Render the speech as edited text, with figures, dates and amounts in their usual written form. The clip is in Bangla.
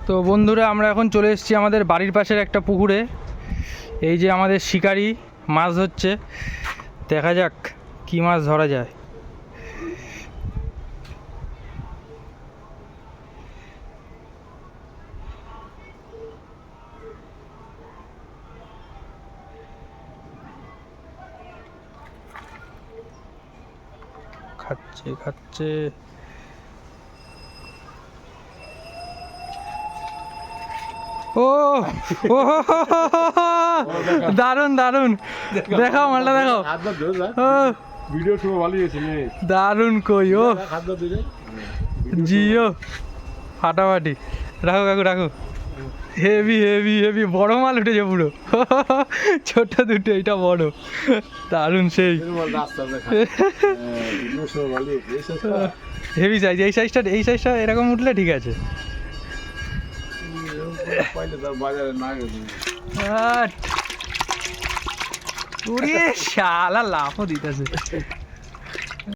তো বন্ধুরা আমরা এখন চলে এসেছি আমাদের বাড়ির পাশের একটা পুকুরে। এই যে আমাদের শিকারি মাছ ধরছে, দেখা যাক কি মাছ ধরা যায়। খাচ্ছে খাচ্ছে ও ও দারুন দারুন, দেখাও মালটা দেখাও। ভিডিও শুরু ভালো হয়েছে দারুন কই ও জিও ফাটাফাটি। রাখো কাকু রাখো, হেভি হেভি হেভি বড় মাল উঠেছে পুরো। ছোট দুটো, এটা বড়, দারুন সেই হেভি সাইজ। এই সাইজটা এরকম উঠলে ঠিক আছে। শালা লাফও দিতেছে।